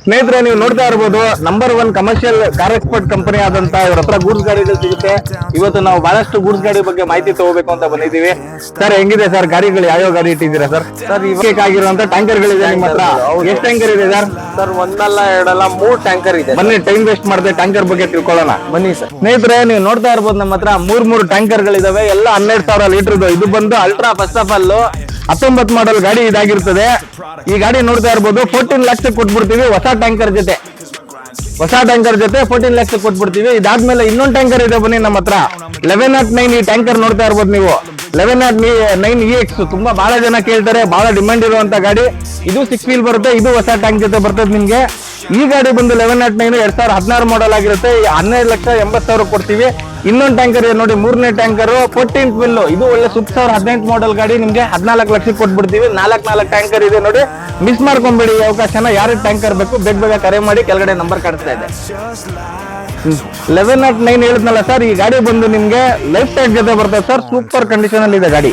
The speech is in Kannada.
ಸ್ನೇಹಿತರೆ, ನೀವು ನೋಡ್ತಾ ಇರಬಹುದು number 1 commercial car expert company ಆದಂತ ಇವ್ರ ಹತ್ರ ಗೂಡ್ಸ್ ಗಾಡಿಗಳು ಸಿಗುತ್ತೆ. ಇವತ್ತು ನಾವು ಬಹಳಷ್ಟು ಗೂಡ್ಸ್ ಗಾಡಿ ಬಗ್ಗೆ ಮಾಹಿತಿ ತಗೋಬೇಕು ಅಂತ ಬಂದಿದ್ದೀವಿ. ಸರ್, ಹೆಂಗಿದೆ ಸರ್ ಗಾಡಿಗಳು? ಯಾವ ಗಾಡಿ ಇಟ್ಟಿದ್ದೀರಾ ಸರ್? ಸರ್, ಇವಾಗ ಆಗಿರುವಂತ ಟ್ಯಾಂಕರ್ ಗಳಿದೆ ನಿಮ್ಮ ಹತ್ರ. ಎಷ್ಟು ಟ್ಯಾಂಕರ್ ಇದೆ ಸರ್? ಸರ್, ಒಂದಲ್ಲ ಎರಡಲ್ಲ 3 ಟ್ಯಾಂಕರ್ ಇದೆ. ಬನ್ನಿ, ಟೈಮ್ ವೇಸ್ಟ್ ಮಾಡದೆ ಟ್ಯಾಂಕರ್ ಬಗ್ಗೆ ತಿಳ್ಕೊಳ್ಳೋಣ. ಬನ್ನಿ ಸರ್. ಸ್ನೇಹಿತರೆ, ನೀವು ನೋಡ್ತಾ ಇರ್ಬೋದು ನಮ್ಮ ಹತ್ರ ಮೂರ್ ಟ್ಯಾಂಕರ್ ಗಳಿದಾವೆ. ಎಲ್ಲ 12,000 ಲೀಟರ್. ಇದು ಬಂದು ಅಲ್ಟ್ರಾ ಫಸ್ಟ್ ಆಫ್ ಆಲ್ 19 ಮಾಡಲ್ ಗಾಡಿ ಇದಾಗಿರ್ತದೆ. ಈ ಗಾಡಿ ನೋಡ್ತಾ ಇರ್ಬೋದು 14 ಲಕ್ಷ ಕೊಟ್ಬಿಡ್ತೀವಿ ಹೊಸ ಟ್ಯಾಂಕರ್ ಜೊತೆ. 14 ಲಕ್ಷ ಕೊಟ್ಬಿಡ್ತೀವಿ. ಇದಾದ್ಮೇಲೆ ಇನ್ನೊಂದು ಟ್ಯಾಂಕರ್ ಇದೆ, ಬನ್ನಿ ನಮ್ಮ ಹತ್ರ 1109. ಈ ಟ್ಯಾಂಕರ್ ನೋಡ್ತಾ ಇರ್ಬೋದು ನೀವು. 1109 EX ತುಂಬಾ ಬಹಳ ಜನ ಕೇಳ್ತಾರೆ, ಬಹಳ ಡಿಮ್ಯಾಂಡ್ ಇರುವಂತ ಗಾಡಿ. ಇದು 6 ವೀಲ್ ಬರುತ್ತೆ. ಇದು ಹೊಸ ಟ್ಯಾಂಕ್ ಜೊತೆ ಬರ್ತದೆ ನಿಮ್ಗೆ. ಈ ಗಾಡಿ ಬಂದು 1109 2016 ಮಾಡಲ್ ಆಗಿರುತ್ತೆ. 12,80,000 ಕೊಡ್ತೀವಿ. ಇನ್ನೊಂದು ಟ್ಯಾಂಕರ್ ಇದೆ ನೋಡಿ, 3ನೇ ಟ್ಯಾಂಕರ್ 14th ವೀಲ್. ಇದು ಒಳ್ಳೆ 2018 ಮಾಡಲ್ ಗಾಡಿ. ನಿಮ್ಗೆ 14 ಲಕ್ಷ ಕೊಟ್ಬಿಡ್ತೀವಿ. 4 ಟ್ಯಾಂಕರ್ ಇದೆ ನೋಡಿ, ಮಿಸ್ ಮಾಡ್ಕೊಂಬೇಡಿ ಈ ಅವಕಾಶನ. ಯಾರಿಗೆ ಟ್ಯಾಂಕರ್ ಬೇಕು ಬೇಗ ಕರೆ ಮಾಡಿ, ಕೆಳಗಡೆ ನಂಬರ್ ಕಾಣಿಸ್ತಾ ಇದೆ. 1109 ಹೇಳಿದ್ನಲ್ಲ ಸರ್, ಈ ಗಾಡಿ ಬಂದು ನಿಮ್ಗೆ ಲೈಫ್ ಟೈಮ್ ಜೊತೆ ಬರ್ತದೆ ಸರ್. ಸೂಪರ್ ಕಂಡೀಷನ್ ಅಲ್ಲಿ ಇದೆ ಗಾಡಿ.